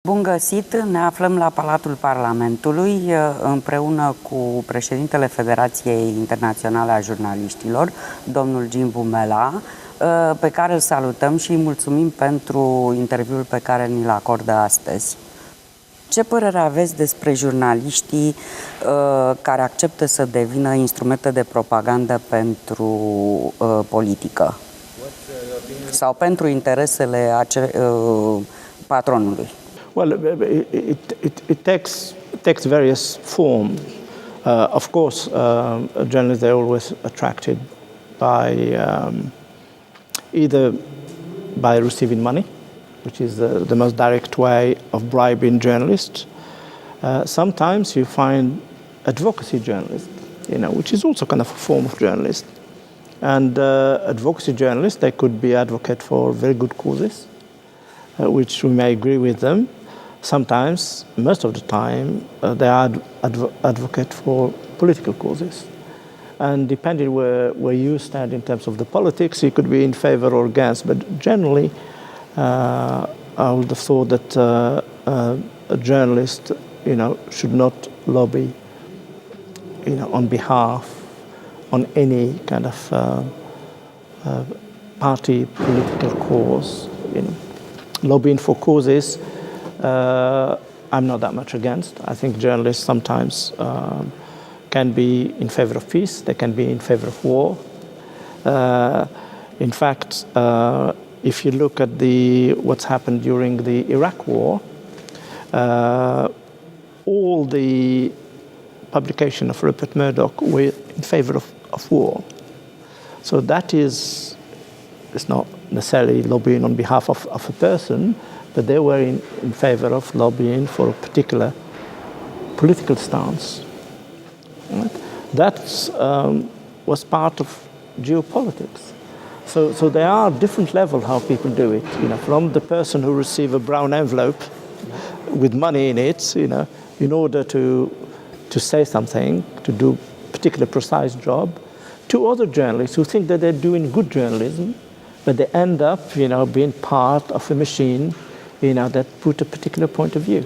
Bun găsit! Ne aflăm la Palatul Parlamentului împreună cu președintele Federației Internaționale a Jurnalistilor, domnul Jim Boumelha, pe care îl salutăm și îi mulțumim pentru interviul pe care ni-l acordă astăzi. Ce părere aveți despre jurnaliștii care acceptă să devină instrumente de propagandă pentru politică sau pentru interesele patronului? Well, it takes various forms. Of course, journalists are always attracted by either by receiving money, which is the most direct way of bribing journalists. Sometimes you find advocacy journalists, which is also kind of a form of journalist. And advocacy journalists, they could be advocate for very good causes, which we may agree with them. Sometimes, most of the time, they are advocate for political causes. And depending where you stand in terms of the politics, you could be in favor or against. But generally, I would have thought that a journalist, should not lobby, on behalf, on any kind of party political cause. Lobbying for causes, I'm not that much against. I think journalists sometimes can be in favor of peace, they can be in favor of war. In fact, if you look at what's happened during the Iraq war, all the publication of Rupert Murdoch were in favor of war. So that it's not necessarily lobbying on behalf of a person, but they were in favor of lobbying for a particular political stance. Right? That was part of geopolitics. So there are different levels how people do it. From the person who receives a brown envelope with money in it, in order to say something, to do a particular precise job, to other journalists who think that they're doing good journalism, but they end up, being part of a machine, that put a particular point of view.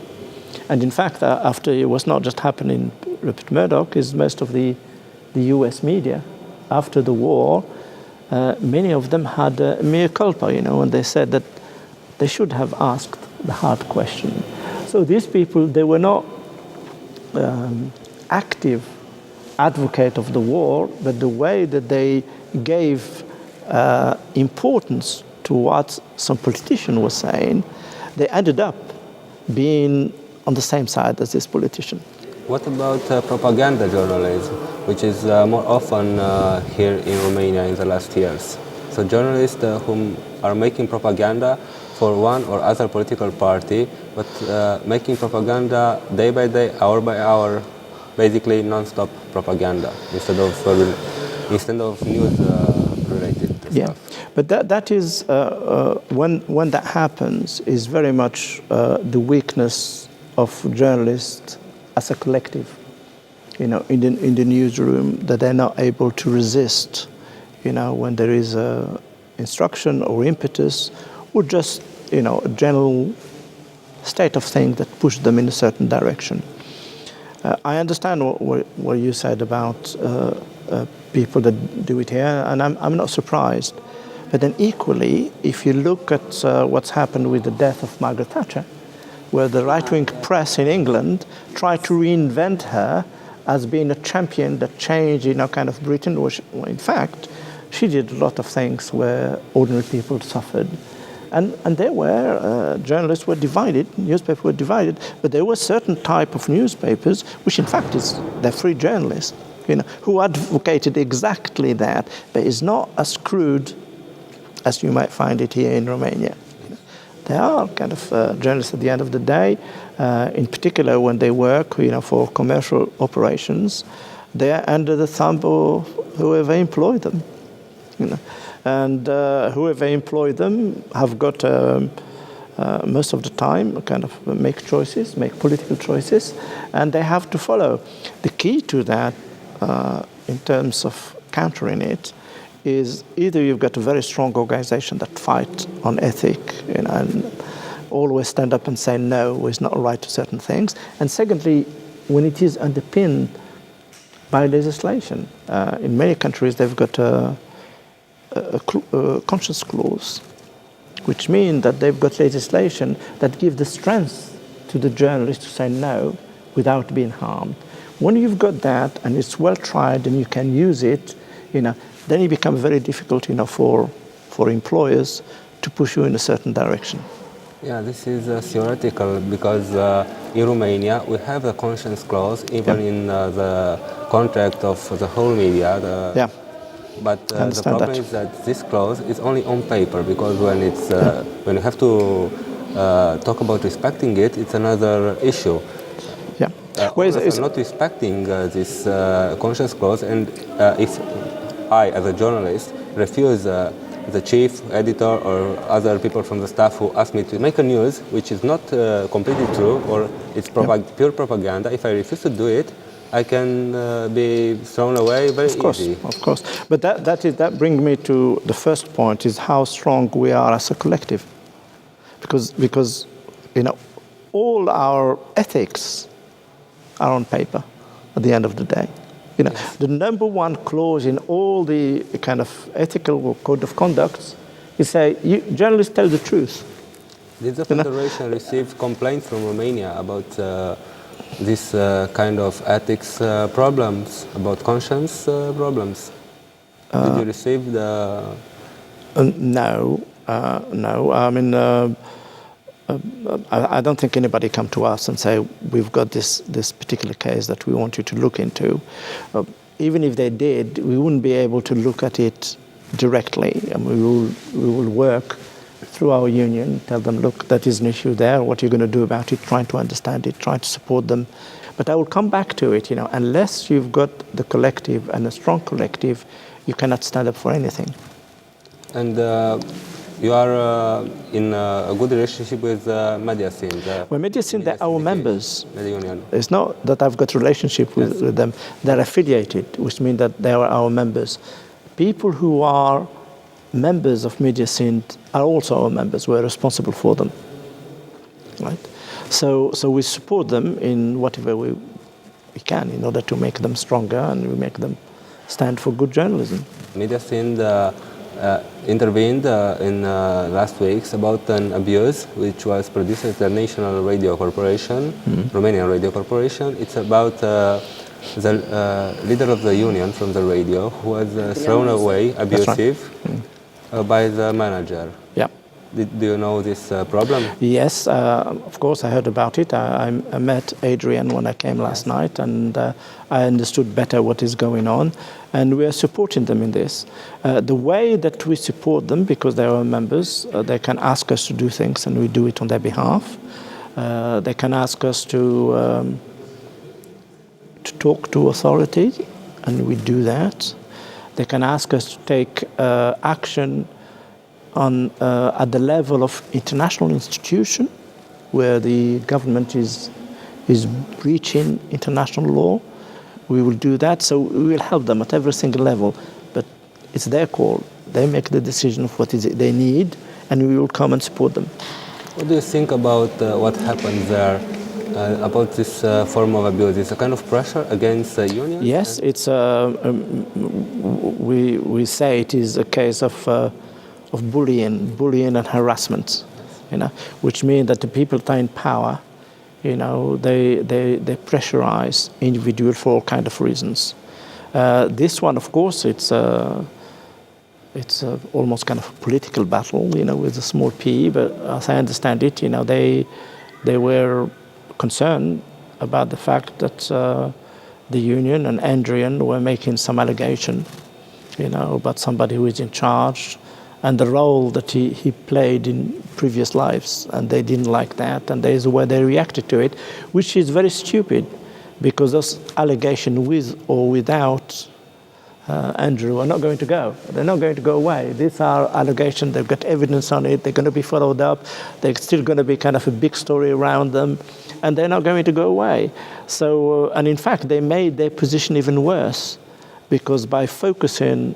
And in fact, after it was not just happening, Rupert Murdoch is most of the US media. After the war, many of them had a mea culpa, and they said that they should have asked the hard question. So these people, they were not active advocate of the war, but the way that they gave importance to what some politician was saying, they ended up being on the same side as this politician. What about propaganda journalism, which is more often here in Romania in the last years? So journalists who are making propaganda for one or other political party, but making propaganda day by day, hour by hour, basically non-stop propaganda instead of news related stuff. But that is when that happens is very much the weakness of journalists as a collective, in the newsroom, that they're not able to resist, when there is a instruction or impetus, or just a general state of things that push them in a certain direction. I understand what you said about people that do it here, and I'm not surprised. But then equally, if you look at what's happened with the death of Margaret Thatcher, where the right-wing press in England tried to reinvent her as being a champion that changed, kind of Britain, which, in fact, she did a lot of things where ordinary people suffered. And there were, journalists were divided, newspapers were divided, but there were certain type of newspapers, which in fact they're free journalists, who advocated exactly that, but it's not as crude as you might find it here in Romania. They are kind of journalists at the end of the day, in particular when they work, for commercial operations, they are under the thumb of whoever employed them, And whoever employ them have got, most of the time, kind of make political choices, and they have to follow. The key to that, in terms of countering it, is either you've got a very strong organization that fight on ethic, always stand up and say no, is not right to certain things. And secondly, when it is underpinned by legislation. In many countries, they've got a conscience clause, which means that they've got legislation that gives the strength to the journalist to say no without being harmed. When you've got that and it's well tried and you can use it, then it becomes very difficult, for employers to push you in a certain direction. Yeah, this is theoretical because in Romania we have a conscience clause even in the contract of the whole media. But the problem is that this clause is only on paper, because when it's when you have to talk about respecting it, it's another issue. Yeah. I'm not respecting this conscience clause, and if I, as a journalist, refuse the chief editor or other people from the staff who ask me to make a news which is not completely true, or it's pure propaganda, if I refuse to do it, I can be thrown away very easily. Of course. But that brings me to the first point, is how strong we are as a collective. Because all our ethics are on paper at the end of the day. Yes. The number one clause in all the kind of ethical or code of conduct is say, journalists tell the truth. Did the Federation receive complaints from Romania about this kind of ethics problems, about conscience problems? Did you receive the... No. I mean, I don't think anybody come to us and say, we've got this particular case that we want you to look into. Even if they did, we wouldn't be able to look at it directly. And we will work through our union, tell them, look, that is an issue there, what are you going to do about it, trying to understand it, trying to support them. But I will come back to it, unless you've got the collective and a strong collective, you cannot stand up for anything. And you are in a good relationship with Mediasin. Well, Mediasin, they're our members. Media Union. It's not that I've got a relationship with them. They're affiliated, which means that they are our members. People who are members of Mediasin are also our members. We're responsible for them, right? So we support them in whatever we can in order to make them stronger and we make them stand for good journalism. Mediasin intervened in last weeks about an abuse which was produced at the National Radio Corporation, Romanian Radio Corporation. It's about the leader of the union from the radio who was thrown away, abusive, by the manager. Yeah. Do you know this problem? Yes, of course I heard about it. I met Adrian when I came last night, and I understood better what is going on, and we are supporting them in this. The way that we support them, because they are members, they can ask us to do things and we do it on their behalf. They can ask us to talk to authorities, and we do that. They can ask us to take action at the level of international institution, where the government is breaching international law. We will do that. So we will help them at every single level. But it's their call. They make the decision of what is it they need, and we will come and support them. What do you think about what happened there? About this form of abuse? It's a kind of pressure against the union? Yes, it's we say it is a case of bullying and harassment, which means that the people that are in power, they pressurize individuals for all kinds of reasons. This one, of course, it's almost kind of a political battle, with a small p. But as I understand it, they were concerned about the fact that the union and Adrian were making some allegation, about somebody who is in charge and the role that he played in previous lives, and they didn't like that, and there's a way they reacted to it, which is very stupid, because those allegations, with or without Andrew, are not going to go. They're not going to go away. These are allegations, they've got evidence on it, they're going to be followed up, there's still going to be kind of a big story around them, and they're not going to go away. So, and in fact, they made their position even worse, because by focusing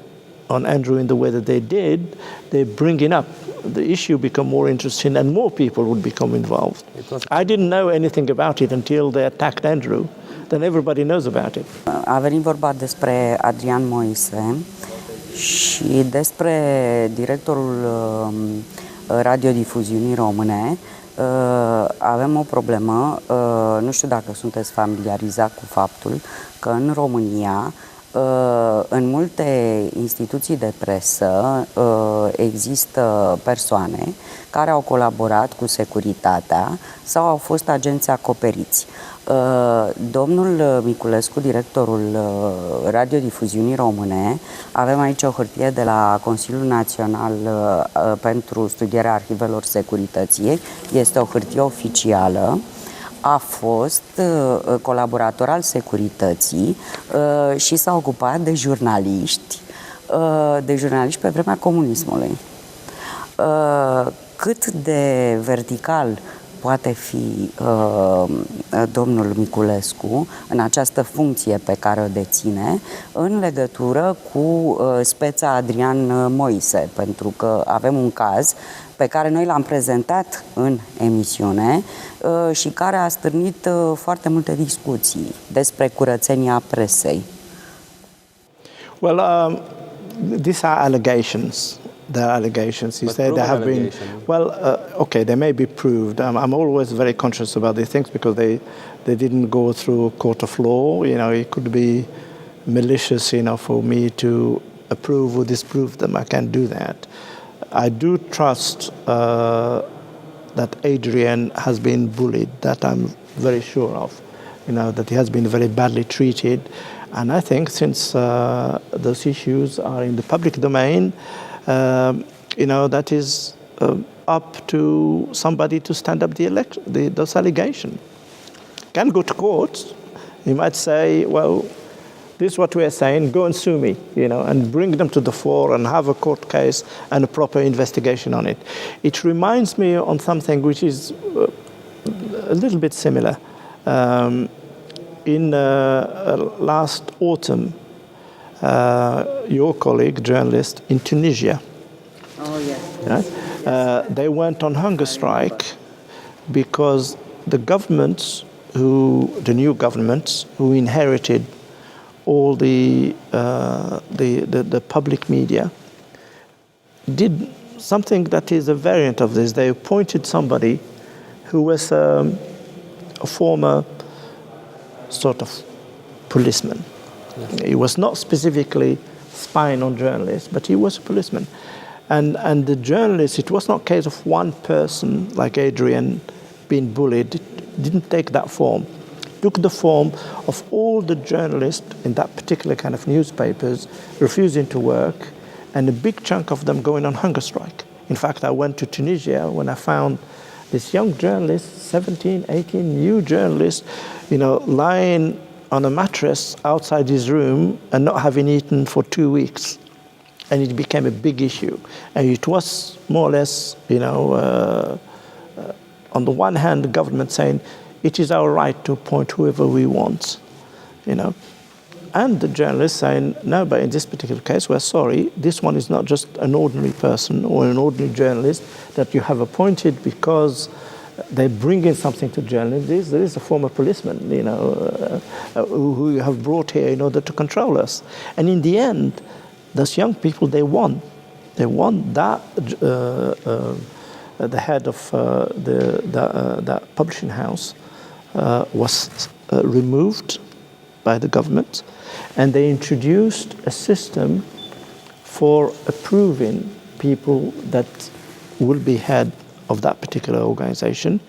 on Andrew in the way that they did, they're bringing up the issue become more interesting and more people would become involved. I didn't know anything about it until they attacked Andrew. Then everybody knows about it. A venit vorba despre Adrian Moise și despre directorul radiodifuziunii române. Avem o problemă, nu știu dacă sunteți familiarizat cu faptul că în România, în multe instituții de presă, există persoane care au colaborat cu securitatea sau au fost agenți acoperiți. Domnul Miculescu, directorul radiodifuziunii române, avem aici o hârtie de la Consiliul Național pentru Studierea Arhivelor Securității, este o hârtie oficială, a fost colaborator al securității și s-a ocupat de jurnaliști pe vremea comunismului. Cât de vertical poate fi domnul Miculescu în această funcție pe care o deține în legătură cu speța Adrian Moise, pentru că avem un caz pe care noi l-am prezentat în emisiune și care a stârnit foarte multe discuții despre curățenia presei. Well, these are allegations. There are allegations. You say there have been. Well, okay, they may be proved. I'm always very conscious about these things because they didn't go through a court of law. You know, it could be malicious, you know, for me to approve or disprove them. I can't do that. I do trust that Adrian has been bullied. That I'm very sure of. You know, that he has been very badly treated, and I think since those issues are in the public domain. You know, that is up to somebody to stand up those allegations. Can go to court. You might say, well, this is what we are saying, go and sue me, you know, and bring them to the fore and have a court case and a proper investigation on it. It reminds me on something which is a little bit similar. In last autumn, your colleague, journalist in Tunisia. Oh, yes. Right? They went on hunger strike because the governments, the new governments, who inherited all the public media, did something that is a variant of this. They appointed somebody who was a former sort of policeman. Yes. He was not specifically spying on journalists, but he was a policeman. And the journalists, it was not a case of one person like Adrian being bullied. It didn't take that form. It took the form of all the journalists in that particular kind of newspapers refusing to work, and a big chunk of them going on hunger strike. In fact, I went to Tunisia when I found this young journalist, 17, 18, new journalist, you know, lying on a mattress outside his room and not having eaten for 2 weeks. And it became a big issue. And it was more or less, you know, on the one hand, the government saying, it is our right to appoint whoever we want, you know. And the journalists saying, no, but in this particular case, we're sorry, this one is not just an ordinary person or an ordinary journalist that you have appointed because they bring in something to journalism. There is a former policeman, you know, who you have brought here in order to control us. And in the end, those young people, they won. They won. That the head of that publishing house was removed by the government, and they introduced a system for approving people that will be head of that particular organization,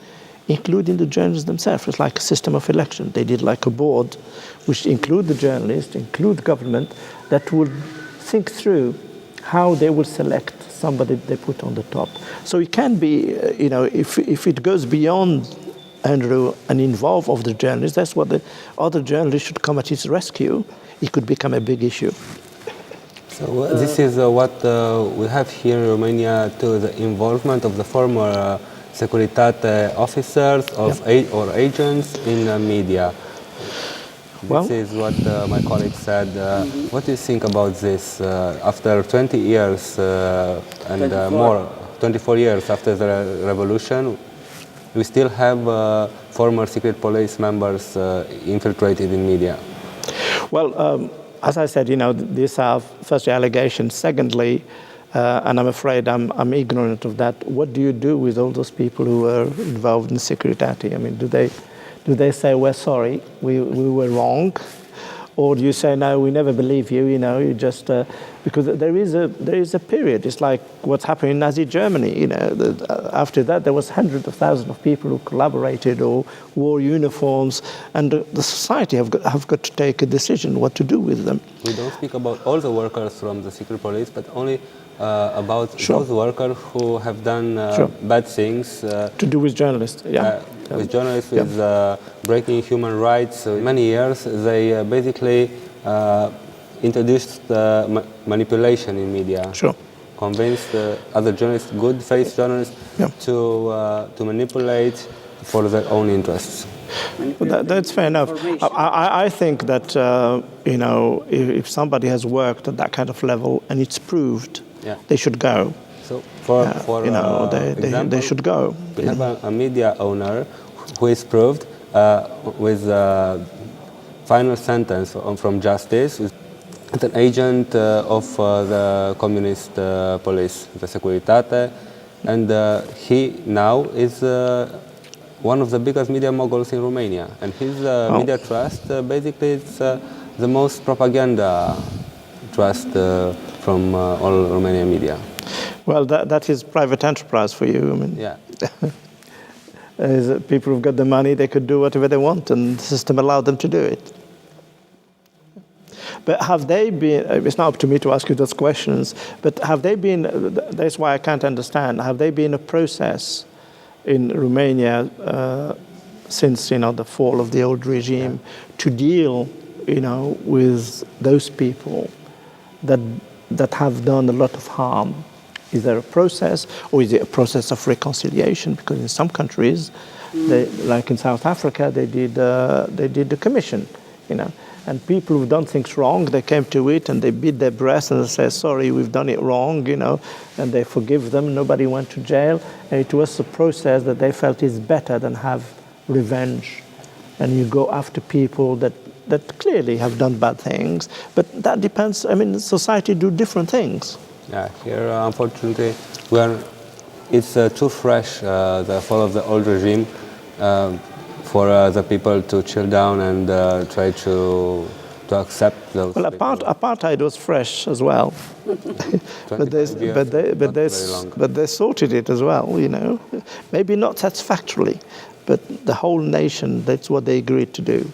including the journalists themselves. It's like a system of election. They did like a board, which include the journalists, include government, that would think through how they will select somebody they put on the top. So it can be, you know, if it goes beyond Andrew and involve of the journalists, that's what the other journalists should come at his rescue. It could become a big issue. So this is what we have here in Romania too, the involvement of the former Securitate officers or agents in media. This is what my colleague said. What do you think about this after 20 years and more? 24 years after the revolution, we still have former secret police members infiltrated in media. Well, as I said, these are firstly allegations. Secondly, and I'm afraid I'm ignorant of that. What do you do with all those people who were involved in Securitate? I mean, do they say, we're sorry, we were wrong? Or do you say, no, we never believe you, you just, because there is a period. It's like what's happening in Nazi Germany, after that there was hundreds of thousands of people who collaborated or wore uniforms, and the society have got to take a decision what to do with them. We don't speak about all the workers from the secret police, but only about Sure. those workers who have done Sure. bad things. To do with journalists, yeah. With journalists, with breaking human rights. Many years, they basically introduced manipulation in media. Sure. Convinced other journalists, good faith journalists, to manipulate for their own interests. Well, that's fair enough. I think that if somebody has worked at that kind of level and it's proved, they should go. So for example, they should go. We have a media owner who is proved with final sentence from justice. It's an agent of the communist police, the Securitate, and he now is one of the biggest media moguls in Romania. And his media trust, basically, it's the most propaganda trust from all Romanian media. Well, that is private enterprise for you. I mean, yeah. People who've got the money, they could do whatever they want, and the system allowed them to do it. But have they been, it's not up to me to ask you those questions, but have they been, that's why I can't understand, have they been a process in Romania since, the fall of the old regime to deal, with those people that have done a lot of harm? Is there a process, or is it a process of reconciliation? Because in some countries, like in South Africa, they did the commission, and people who've done things wrong, they came to it and they beat their breast and they said, sorry, we've done it wrong, and they forgive them. Nobody went to jail, and it was a process that they felt is better than have revenge, and you go after people that clearly have done bad things. But that depends. I mean, society do different things. Yeah, here unfortunately it's too fresh, the fall of the old regime, for the people to chill down and try to accept those. Well, apartheid was fresh as well, but they sorted it as well. Maybe not satisfactorily, but the whole nation, that's what they agreed to do.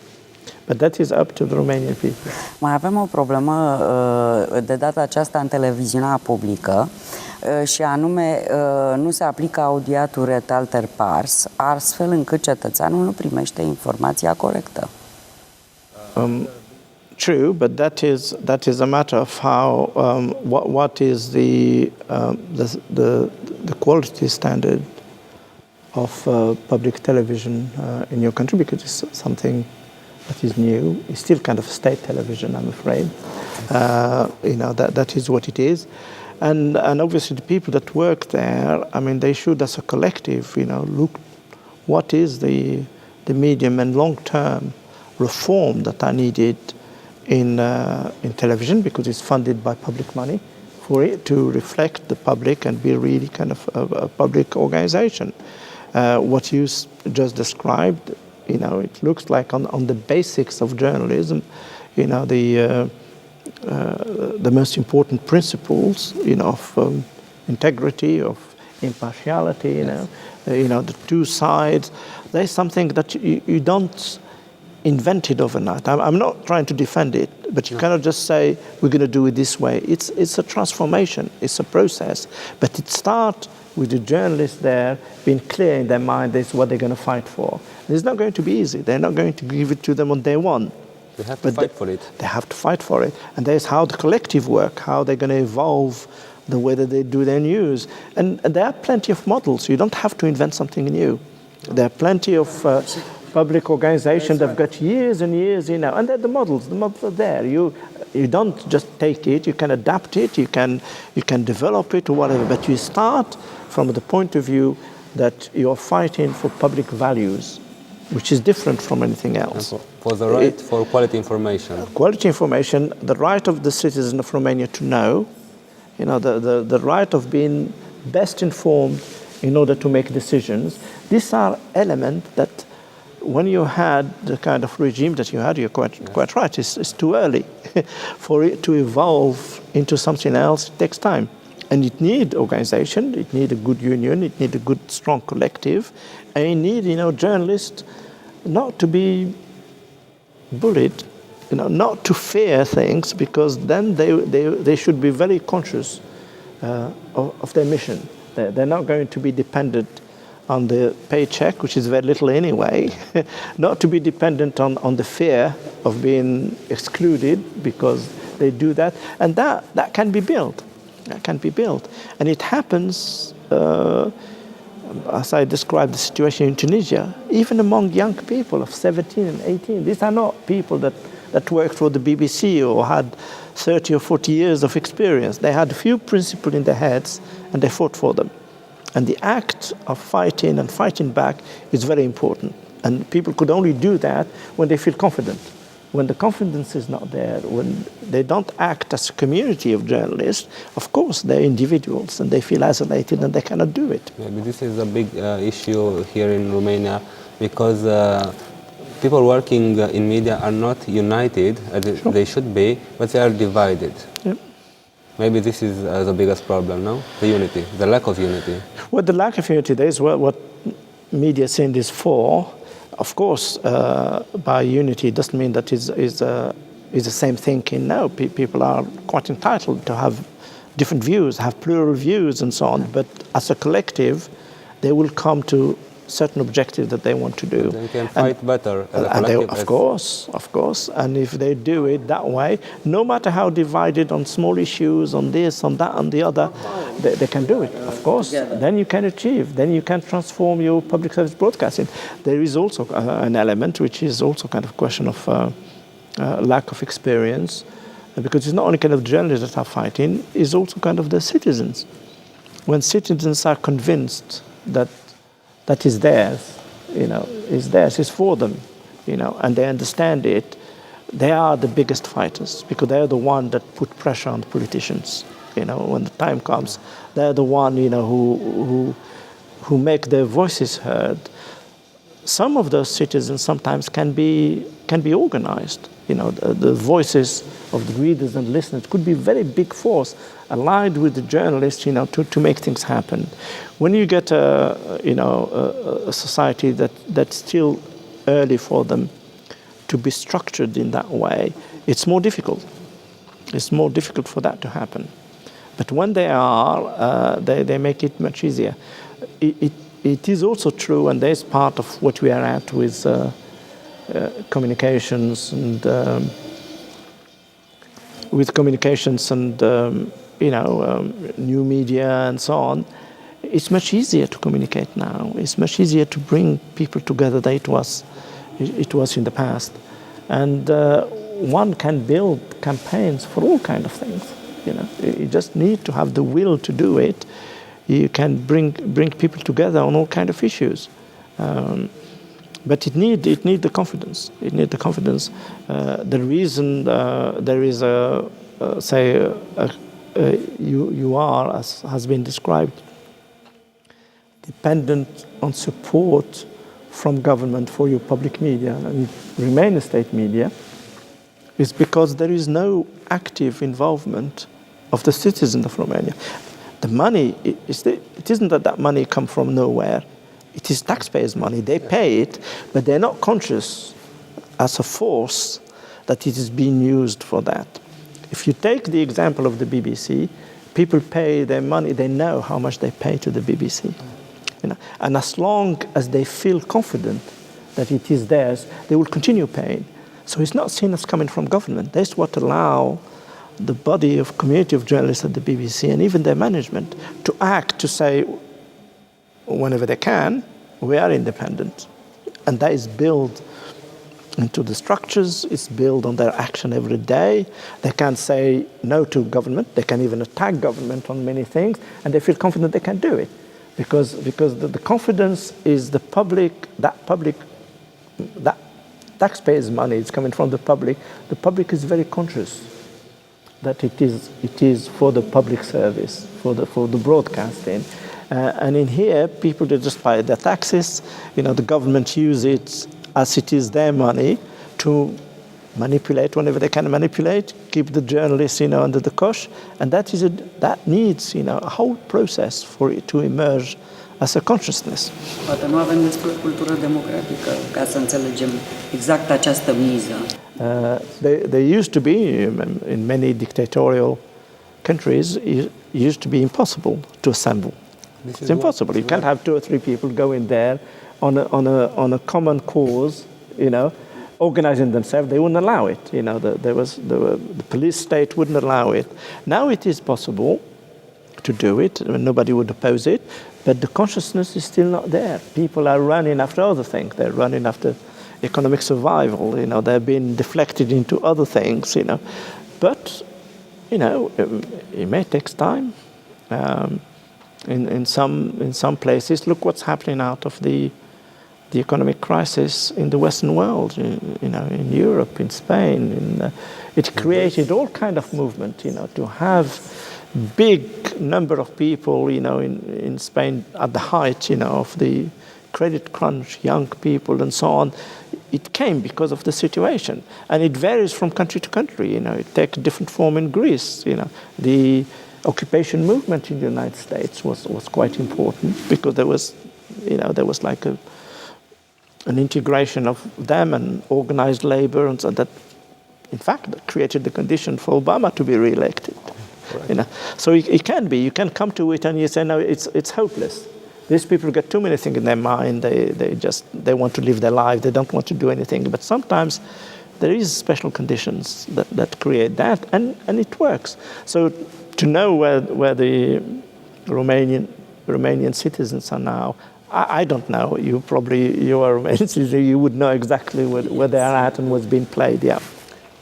But that is up to the Romanian people. Mai avem o problemă de data aceasta în televiziunea publică și anume nu se aplică audiatur et alter pars, astfel încât cetățeanul nu primește informația corectă. True, but that is a matter of how what is the quality standard of public television in your country, because it's something that is new. It's still kind of state television, I'm afraid. That is what it is. And obviously the people that work there, I mean, they should, as a collective, look what is the medium and long-term reform that are needed in television, because it's funded by public money, for it to reflect the public and be really kind of a public organization. What you just described, it looks like on the basics of journalism, the most important principles, of integrity, of impartiality, the two sides. There's something that you don't invent it overnight. I'm not trying to defend it, but you cannot just say, we're going to do it this way. It's a transformation. It's a process. But it starts with the journalists there being clear in their mind this is what they're going to fight for. And it's not going to be easy. They're not going to give it to them on day one. They have to fight for it. They have to fight for it. And there's how the collective work, how they're going to evolve the way that they do their news. And there are plenty of models. You don't have to invent something new. There are plenty of public organizations. They've got years and years, and the models are there. You don't just take it, you can adapt it, you can develop it or whatever, but you start from the point of view that you're fighting for public values, which is different from anything else. For the right for quality information. Quality information, the right of the citizen of Romania to know, the right of being best informed in order to make decisions. These are elements that when you had the kind of regime that you had, you're quite right, it's too early. For it to evolve into something else, it takes time. And it needs organization, it needs a good union, it needs a good, strong collective, and it needs, journalists not to be bullied, not to fear things, because then they should be very conscious of their mission. They're not going to be dependent on the paycheck, which is very little anyway, not to be dependent on the fear of being excluded because they do that. And that can be built. That can be built. And it happens, as I described the situation in Tunisia, even among young people of 17 and 18. These are not people that worked for the BBC or had 30 or 40 years of experience. They had a few principles in their heads and they fought for them. And the act of fighting and fighting back is very important. And people could only do that when they feel confident. When the confidence is not there, when they don't act as a community of journalists, of course they're individuals and they feel isolated and they cannot do it. Maybe this is a big issue here in Romania because people working in media are not united as they should be, but they are divided. Yep. Maybe this is the biggest problem, no? The unity, the lack of unity. Well, the lack of unity, that is what media scene is for. Of course, by unity, it doesn't mean that is the same thinking. No, people are quite entitled to have different views, have plural views and so on. But as a collective, they will come to certain objectives that they want to do. They can fight better as a collective. Of course. And if they do it that way, no matter how divided on small issues, on this, on that, on the other, they can do it, of course. Then you can achieve. Then you can transform your public service broadcasting. There is also an element which is also kind of question of lack of experience, because it's not only kind of journalists that are fighting, it's also kind of the citizens. When citizens are convinced that is theirs, is theirs, is for them, and they understand it, they are the biggest fighters because they're the one that put pressure on the politicians. When the time comes, they're the one, who make their voices heard. Some of those citizens sometimes can be organized. The voices of the readers and listeners could be a very big force allied with the journalists, to make things happen. When you get a society that's still early for them to be structured in that way, it's more difficult. It's more difficult for that to happen. But when they are, they make it much easier. It is also true, and there's part of what we are at with communications and new media and so on. It's much easier to communicate now. It's much easier to bring people together than it was in the past. And one can build campaigns for all kinds of things. You just need to have the will to do it. You can bring people together on all kinds of issues. But it need the confidence. It need the confidence. The reason there is you are, as has been described, dependent on support from government for your public media, and remain a state media, is because there is no active involvement of the citizens of Romania. The money, it isn't that money comes from nowhere. It is taxpayers' money. They pay it, but they're not conscious as a force that it is being used for that. If you take the example of the BBC, people pay their money, they know how much they pay to the BBC. And as long as they feel confident that it is theirs, they will continue paying. So it's not seen as coming from government. That's what allow the body of community of journalists at the BBC and even their management to act, to say, whenever they can, we are independent. and that is built into the structures. It's built on their action every day. They can't say no to government. They can even attack government on many things, and they feel confident they can do it, because the confidence is the public. That taxpayers' money is coming from the public. The public is very conscious that it is for the public service, for the broadcasting. And in here, people, they just pay their taxes. The government use it as it is their money to manipulate whenever they can manipulate, keep the journalists, under the cosh, and that needs, a whole process for it to emerge as a consciousness. Poate nu avem despre cultură democratică ca să înțelegem exact această miză. There used to be, in many dictatorial countries, it used to be impossible to assemble. It's impossible. You can't have 2 or 3 people go in there on a common cause, organizing themselves. They wouldn't allow it. The police state wouldn't allow it. Now it is possible to do it. Nobody would oppose it, but the consciousness is still not there. People are running after other things. They're running after economic survival. They're being deflected into other things. But it may take time. In some places, look what's happening out of the economic crisis in the Western world. In Europe, in Spain, it created all kind of movement. To have big number of people, in Spain at the height, of the credit crunch, young people and so on. It came because of the situation, and it varies from country to country. It takes a different form in Greece. The occupation movement in the United States was quite important, because there was like an integration of them and organized labor, and so that, in fact, created the condition for Obama to be re-elected. Right. So it can be. You can come to it and you say, no, it's hopeless. These people get too many things in their mind. They want to live their life. They don't want to do anything. But sometimes there is special conditions that create that, and it works. So to know where the Romanian citizens are now, I don't know. You are Romanian citizen. You would know exactly where they are at and what's being played. Yeah.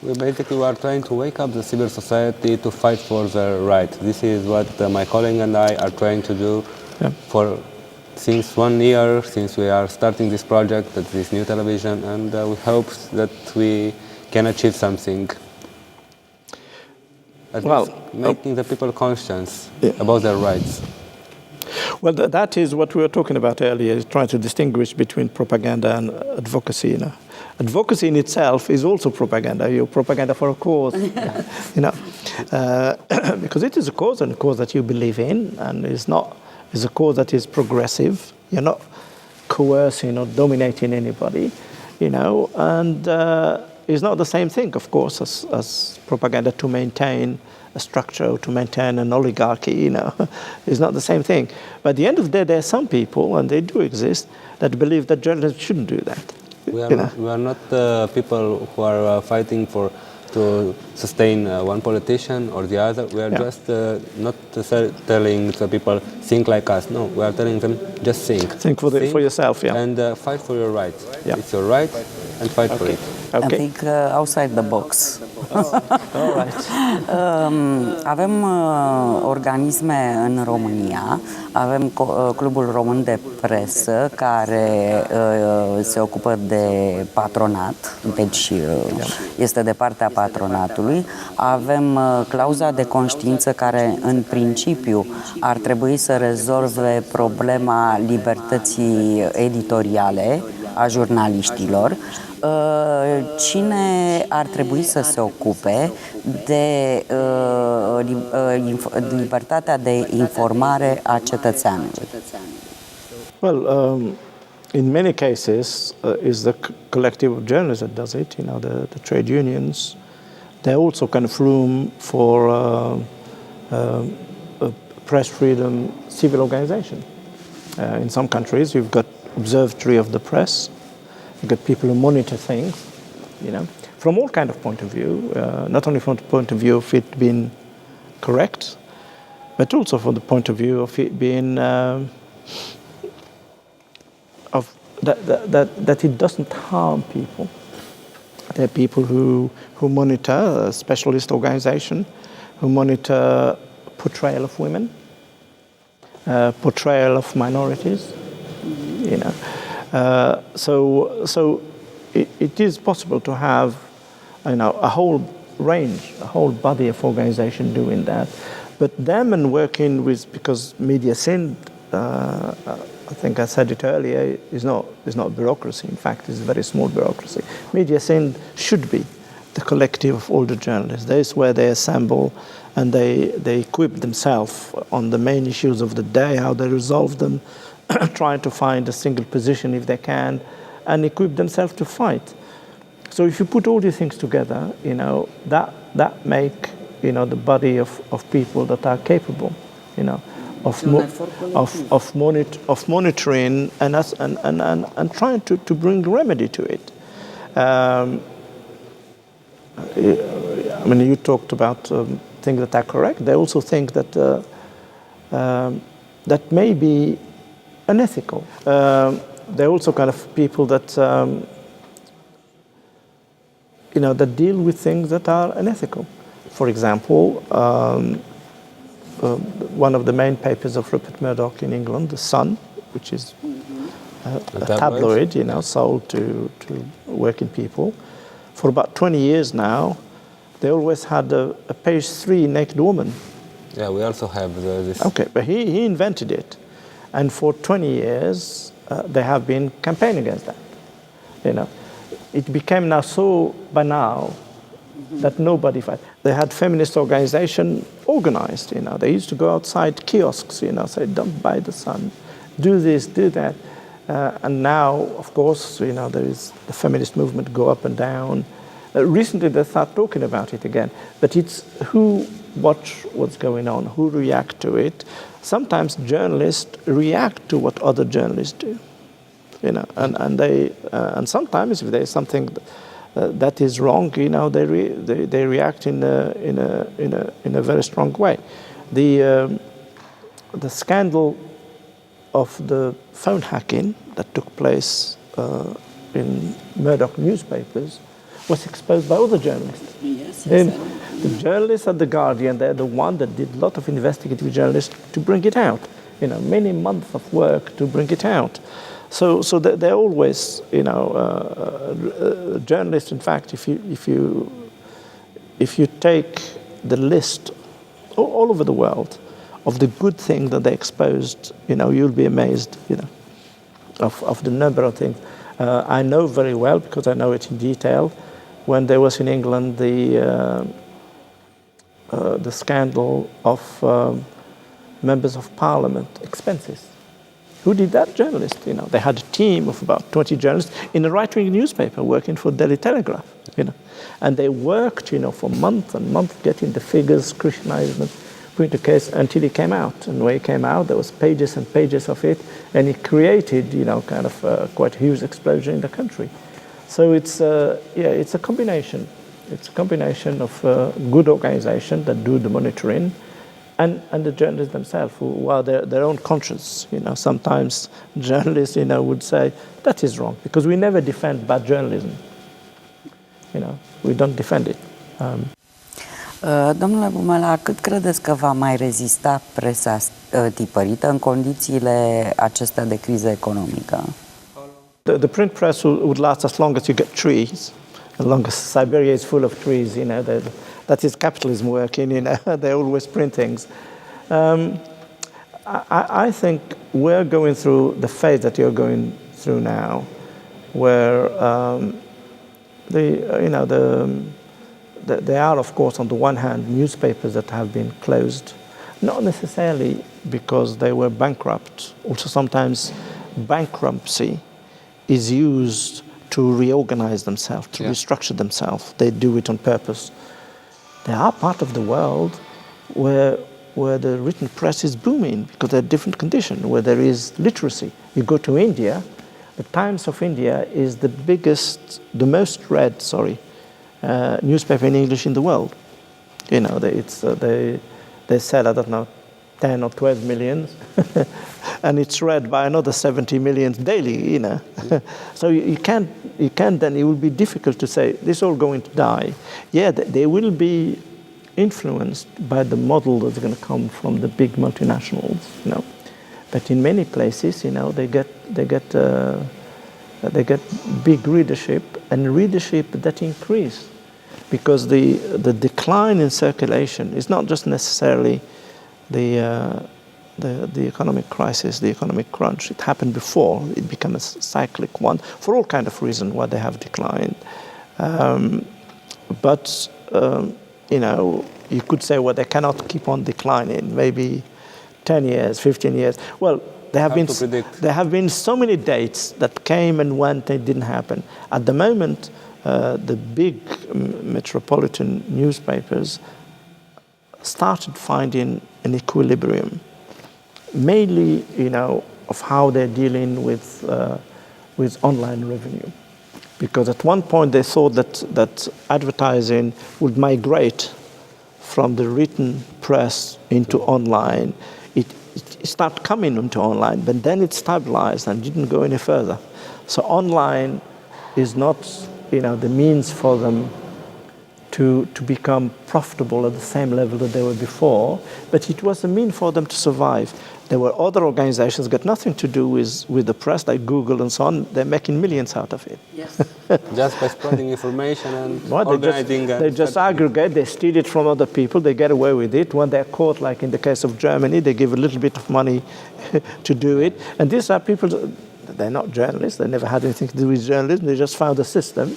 We basically are trying to wake up the civil society to fight for their rights. This is what my colleague and I are trying to do since 1 year, since we are starting this project, this new television, and we hope that we can achieve something. At least making the people conscious about their rights. Well, that is what we were talking about earlier, trying to distinguish between propaganda and advocacy. Advocacy in itself is also propaganda. You're propaganda for a cause, because it is a cause, and a cause that you believe in, and is a cause that is progressive. You're not coercing or dominating anybody, and it's not the same thing, of course, as propaganda to maintain a structure or to maintain an oligarchy. It's not the same thing. But at the end of the day, there are some people, and they do exist, that believe that journalists shouldn't do that. We are not people who are fighting to sustain one politician or the other. We are just not telling the people, think like us. No, we are telling them, just think. Think for yourself, and fight for your right. It's your right, and fight for it. Okay. I think outside the box. All right. Avem organisme în România, avem Clubul Român de Presă, care se ocupă de patronat, deci este de partea patronatului. Avem clauza de conștiință, care în principiu ar trebui să rezolve problema libertății editoriale a jurnaliștilor. Cine ar trebui să se ocupe de libertatea de informare a cetățeanului? Well, in many cases, it's the collective of journalists that does it. The trade unions. They also kind of room for press freedom, civil organization. In some countries, you've got observatory of the press. You've got people who monitor things, from all kind of point of view, not only from the point of view of it being correct, but also from the point of view of it being of that it doesn't harm people. There are people who monitor, a specialist organization, who monitor portrayal of women, portrayal of minorities, you know. So it is possible to have, you know, a whole range, a whole body of organization doing that. But them and working with, because Media Sind, I think I said it earlier, is not bureaucracy. In fact, it's a very small bureaucracy. Media Sind should be the collective of all the journalists. That is where they assemble and they equip themselves on the main issues of the day, how they resolve them, trying to find a single position if they can, and equip themselves to fight. So if you put all these things together, you know, that make, you know, the body of people that are capable, you know, of monitoring and trying to bring remedy to it. I mean, you talked about things that are correct. They also think that that may be unethical. They're also kind of people that you know, that deal with things that are unethical. For example, one of the main papers of Rupert Murdoch in England, The Sun, which is a tabloid, you know, sold to working people. For about 20 years now, they always had a page 3 naked woman. Yeah, we also have this. Okay, but he invented it. And for 20 years, they have been campaigning against that, you know. It became now so banal that nobody fight. They had feminist organization organized, you know. They used to go outside kiosks, you know, say, don't buy The Sun, do this, do that. And now, of course, you know, there is the feminist movement go up and down. Recently, they start talking about it again. But it's who watch what's going on, who react to it. Sometimes journalists react to what other journalists do, you know, and sometimes if there's something that is wrong, you know, they react in a very strong way. The scandal of the phone hacking that took place in Murdoch newspapers was exposed by other journalists. Yes, The journalists at The Guardian, they're the one that did a lot of investigative journalists to bring it out. You know, many months of work to bring it out. So they're always, you know, journalists. In fact, if you take the list all over the world of the good things that they exposed, you know, you'll be amazed, you know, of the number of things. I know very well, because I know it in detail, when there was in England the scandal of members of parliament expenses. Who did that? Journalists. You know, they had a team of about 20 journalists in a right-wing newspaper working for Daily Telegraph. You know, and they worked, you know, for months and months, getting the figures, scrutinizing them, putting the case until it came out. And when it came out, there was pages and pages of it, and it created, you know, kind of quite a huge explosion in the country. So it's it's a combination. It's a combination of good organization that do the monitoring, and the journalists themselves, who are their own conscience. You know, sometimes journalists, you know, would say that is wrong, because we never defend bad journalism. You know, we don't defend it. Domnule Boumelha, cât credeți că va mai rezista presa tipărită în condițiile acestea de criză economică? The print press would last as long as you get trees, as long as Siberia is full of trees. You know, that is capitalism working. You know, they always print things. I think we're going through the phase that you're going through now, where there are, of course, on the one hand, newspapers that have been closed, not necessarily because they were bankrupt. Also, sometimes bankruptcy is used to reorganize themselves, to restructure themselves. They do it on purpose. There are parts of the world where the written press is booming because there are different conditions, where there is literacy. You go to India, the Times of India is the most read, newspaper in English in the world. You know, they sell, I don't know, 10 or 12 million, and it's read by another 70 million daily, So you can't then, it will be difficult to say, this is all going to die. Yeah, they will be influenced by the model that's going to come from the big multinationals, But in many places, they get big readership, and readership that increase, because the decline in circulation is not just necessarily the economic crisis, the economic crunch. It happened before. It became a cyclic one for all kind of reasons why they have declined. But you could say, well, they cannot keep on declining. Maybe 10 years, 15 years. Well, there have been so many dates that came and went. It didn't happen. At the moment, the big metropolitan newspapers started finding an equilibrium, mainly, of how they're dealing with online revenue. Because at one point they thought that advertising would migrate from the written press into online. It started coming into online, but then it stabilized and didn't go any further. So online is not, the means for them to become profitable at the same level that they were before, but it was a means for them to survive. There were other organizations got nothing to do with the press, like Google and so on. They're making millions out of it. Yes. Just by spreading information and organizing. They just aggregate, they steal it from other people, they get away with it. When they're caught, like in the case of Germany, they give a little bit of money to do it. And these are people, they're not journalists, they never had anything to do with journalism, they just found a system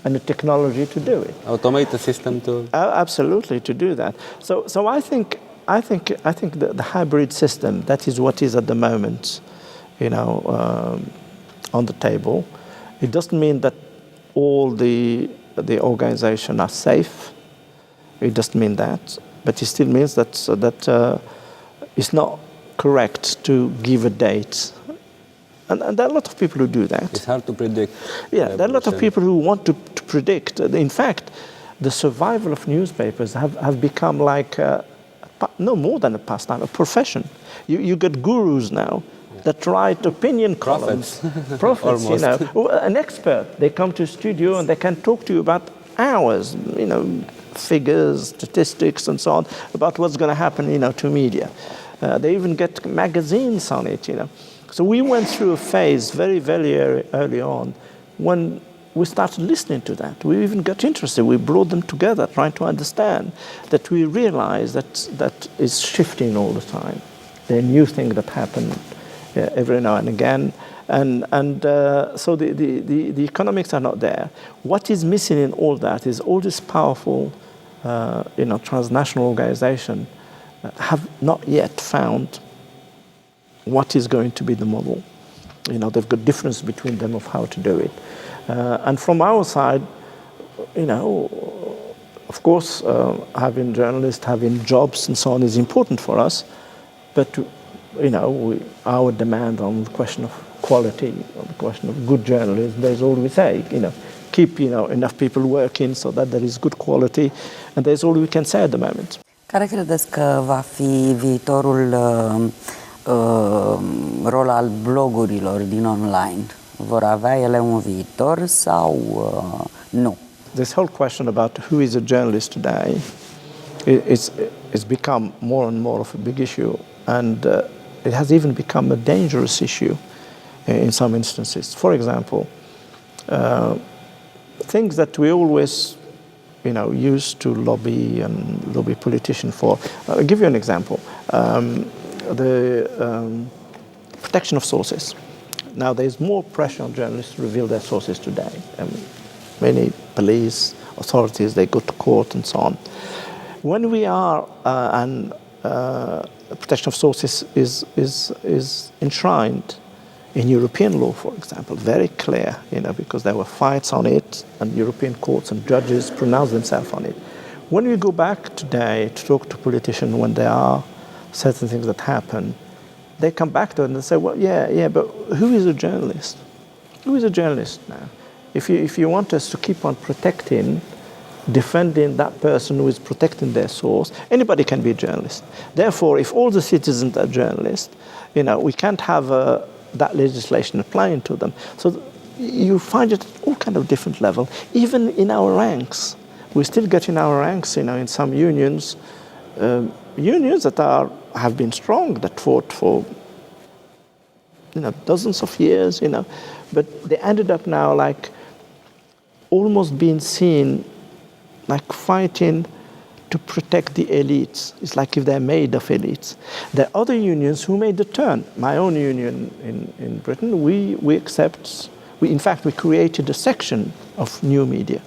and the technology to do it. Automate the system to... Absolutely, to do that. So I think the hybrid system, that is what is at the moment, on the table. It doesn't mean that all the organizations are safe. It doesn't mean that, but it still means that it's not correct to give a date. And there are a lot of people who do that. It's hard to predict. Yeah, there are a lot of people who want to predict. In fact, the survival of newspapers have become like no more than a pastime, a profession. You get gurus now that write opinion columns. Prophets, an expert. They come to a studio and they can talk to you about hours, figures, statistics, and so on, about what's going to happen, to media. They even get magazines on it, So we went through a phase very, very early on when we started listening to that. We even got interested. We brought them together, trying to understand that we realized that is shifting all the time. There are new things that happen every now and again. So the economics are not there. What is missing in all that is all this powerful, transnational organization have not yet found what is going to be the model. They've got difference between them of how to do it. And from our side, of course, having journalists, having jobs and so on is important for us. But, our demand on the question of quality, on the question of good journalism, there's all we say, keep, enough people working so that there is good quality. And there's all we can say at the moment. Care credeți că va fi viitorul rol al blogurilor din online? Vor avea ele un viitor sau nu? This whole question about who is a journalist today it's become more and more of a big issue, and it has even become a dangerous issue in some instances. For example, things that we always used to lobby politicians for. I'll give you an example. The protection of sources. Now, there's more pressure on journalists to reveal their sources today. Many police authorities, they go to court and so on. When we are, protection of sources is enshrined in European law, for example, very clear, because there were fights on it, and European courts and judges pronounced themselves on it. When we go back today to talk to politicians when there are certain things that happen, they come back to it and they say, well, yeah, but who is a journalist? Who is a journalist now? If you want us to keep on protecting defending that person who is protecting their source. Anybody can be a journalist. Therefore, if all the citizens are journalists, we can't have that legislation applying to them. So you find it at all kind of different level. Even in our ranks, we still get in our ranks, in some unions, unions that have been strong, that fought for dozens of years, but they ended up now like almost being seen like fighting to protect the elites. It's like if they're made of elites. There are other unions who made the turn. My own union in Britain, we in fact, we created a section of new media.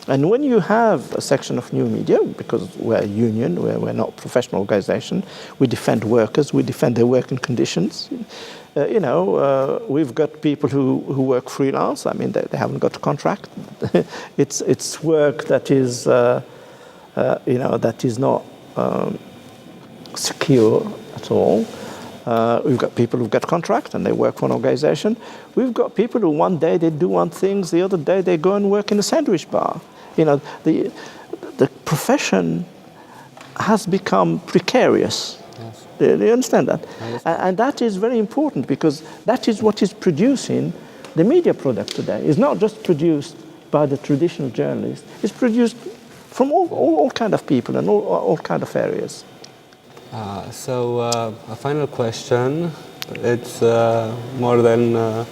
And when you have a section of new media, because we're a union, we're not a professional organization, we defend workers, we defend their working conditions. We've got people who work freelance. I mean, they haven't got a contract. It's work that is, that is not secure at all. We've got people who've got contract and they work for an organization. We've got people who one day they do one thing, the other day they go and work in a sandwich bar. The profession has become precarious. Yes. Do you understand that? And that is very important, because that is what is producing the media product today. It's not just produced by the traditional journalists. It's produced from all kind of people and all kind of areas. So a final question. It's more than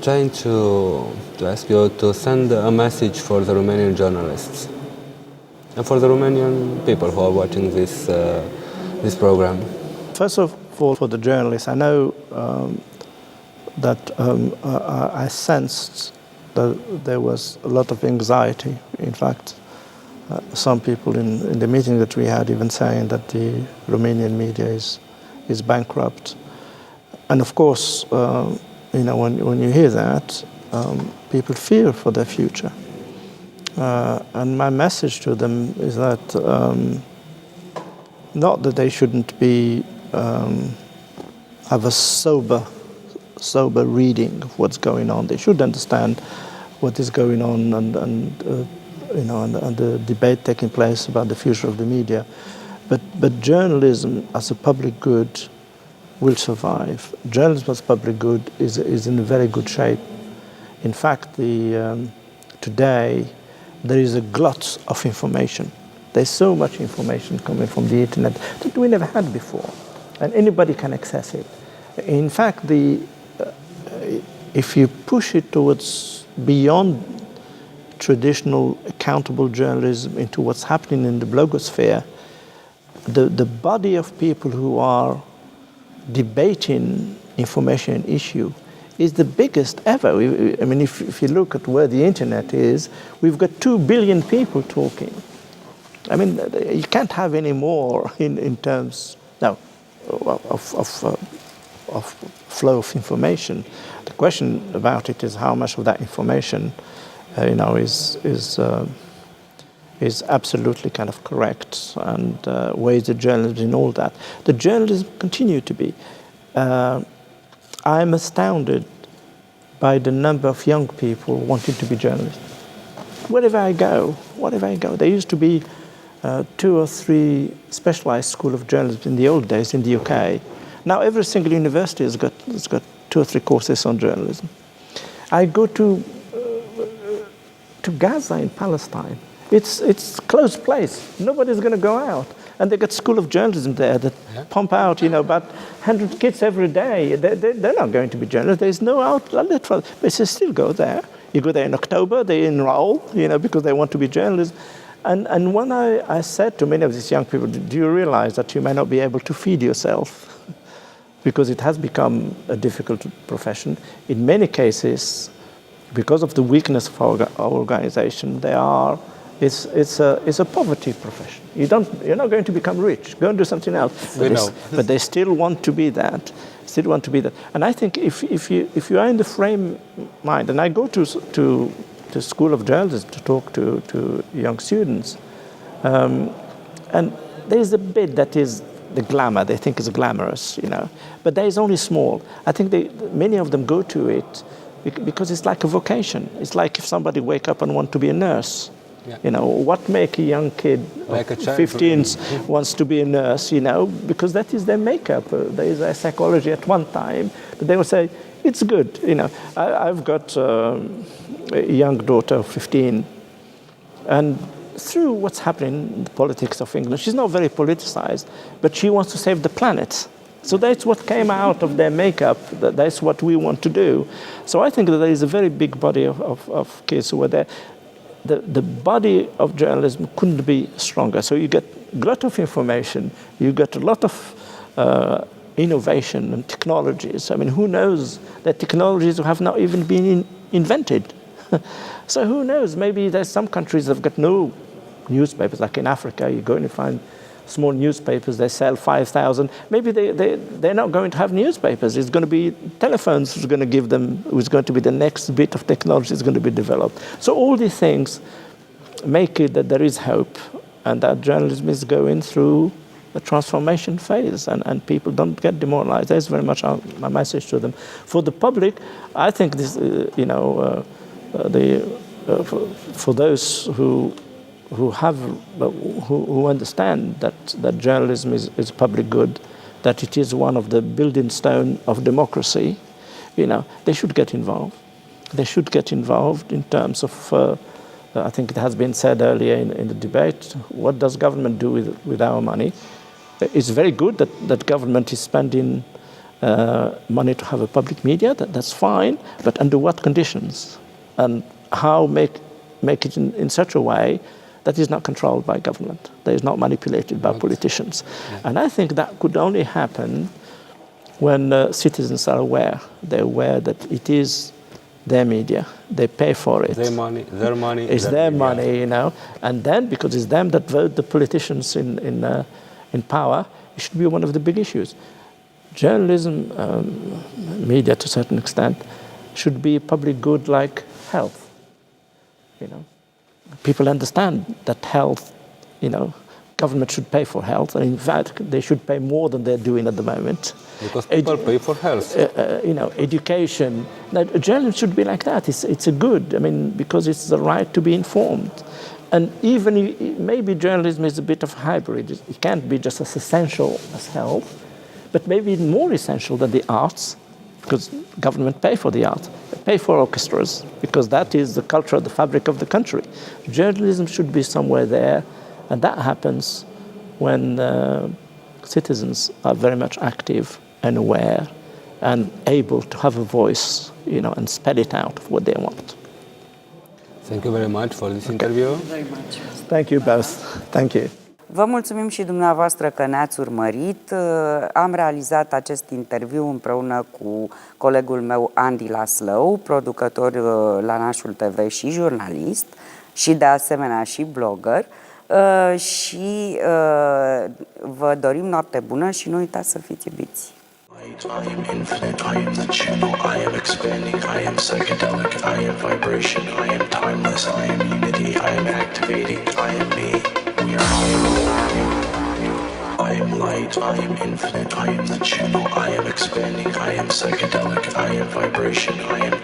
trying to ask you to send a message for the Romanian journalists and for the Romanian people who are watching this program. First of all, for the journalists, I know that I sensed that there was a lot of anxiety. In fact, some people in the meeting that we had even saying that the Romanian media is bankrupt. And of course, when you hear that, people fear for their future. And my message to them is that not that they shouldn't have a sober reading of what's going on. They should understand what is going on and the debate taking place about the future of the media. But journalism as a public good will survive. Journalism as public good is in a very good shape. In fact, today there is a glut of information. There's so much information coming from the internet that we never had before, and anybody can access it. In fact, if you push it towards beyond traditional accountable journalism into what's happening in the blogosphere, the body of people who are debating information issue is the biggest ever. I mean, if you look at where the internet is, we've got 2 billion people talking. I mean, you can't have any more in terms now of flow of information. The question about it is how much of that information, is absolutely kind of correct, and where is the journalism in all that? The journalism continue to be. I'm astounded by the number of young people wanting to be journalists. Wherever I go, there used to be 2 or 3 specialized schools of journalism in the old days in the UK. Now every single university has got 2 or 3 courses on journalism. I go to Gaza in Palestine. It's closed place. Nobody's going to go out. And they got school of journalism there that pump out, about 100 kids every day. They're not going to be journalists. There's no outlet for them. But they still go there. You go there in October, they enroll, because they want to be journalists. And when I said to many of these young people, do you realize that you may not be able to feed yourself? Because it has become a difficult profession. In many cases, because of the weakness of our organization, it's a poverty profession. You're not going to become rich. Go and do something else. But they still want to be that. And I think if you are in the frame mind, and I go to the School of Journalism to talk to young students, and there is a bit that is the glamour. They think is glamorous, but that is only small. I think many of them go to it because it's like a vocation. It's like if somebody wake up and want to be a nurse. Yeah. You know, what make a young kid Like a child 15 wants to be a nurse, you know, because that is their makeup. There is a psychology at one time, but they will say, it's good, you know. I've got a young daughter of 15, and through what's happening in the politics of England, she's not very politicized, but she wants to save the planet. So that's what came out of their makeup. That's what we want to do. So I think that there is a very big body of kids who are there. The body of journalism couldn't be stronger. So you get a lot of information, you get a lot of innovation and technologies. I mean, who knows that technologies have not even been invented? So who knows? Maybe there's some countries that have got no newspapers, like in Africa, you go and you find small newspapers, they sell 5,000. Maybe they're not going to have newspapers. It's going to be telephones who's going to give them, who's going to be the next bit of technology is going to be developed. So all these things make it that there is hope and that journalism is going through a transformation phase and people don't get demoralized. That's very much my message to them. For the public, I think this, for those who understand that journalism is public good, that it is one of the building stone of democracy, you know, they should get involved. They should get involved in terms of, I think it has been said earlier in the debate, what does government do with our money? It's very good that government is spending money to have a public media, that's fine, but under what conditions? And how make it in such a way that is not controlled by government, that is not manipulated by politicians. Yeah. And I think that could only happen when citizens are aware. They're aware that it is their media, they pay for it. Their money. It's their money, you know. And then, because it's them that vote the politicians in power, it should be one of the big issues. Journalism, media to a certain extent, should be public good like health, you know. People understand that health, you know, government should pay for health, and in fact, they should pay more than they're doing at the moment. Because people pay for health. You know, education. Now, journalism should be like that. It's a good, I mean, because it's the right to be informed. And even maybe journalism is a bit of a hybrid. It can't be just as essential as health, but maybe more essential than the arts, because government pay for the arts, pay for orchestras, because that is the culture, the fabric of the country. Journalism should be somewhere there, and that happens when citizens are very much active and aware and able to have a voice, you know, and spell it out of what they want. Thank you very much for this interview. Very much. Thank you both. Thank you. Vă mulțumim și dumneavoastră că ne-ați urmărit. Am realizat acest interviu împreună cu colegul meu Andi Laslau, producător la Nașul TV și jurnalist și de asemenea și blogger. Și vă dorim noapte bună și nu uitați să fiți iubiți. I am infinite, I am the channel, I am expanding, I am psychedelic, I am vibration, I am timeless, I am unity, I am activating, I am me, we are higher. I am light, I am infinite, I am the channel, I am expanding, I am psychedelic, I am vibration, I am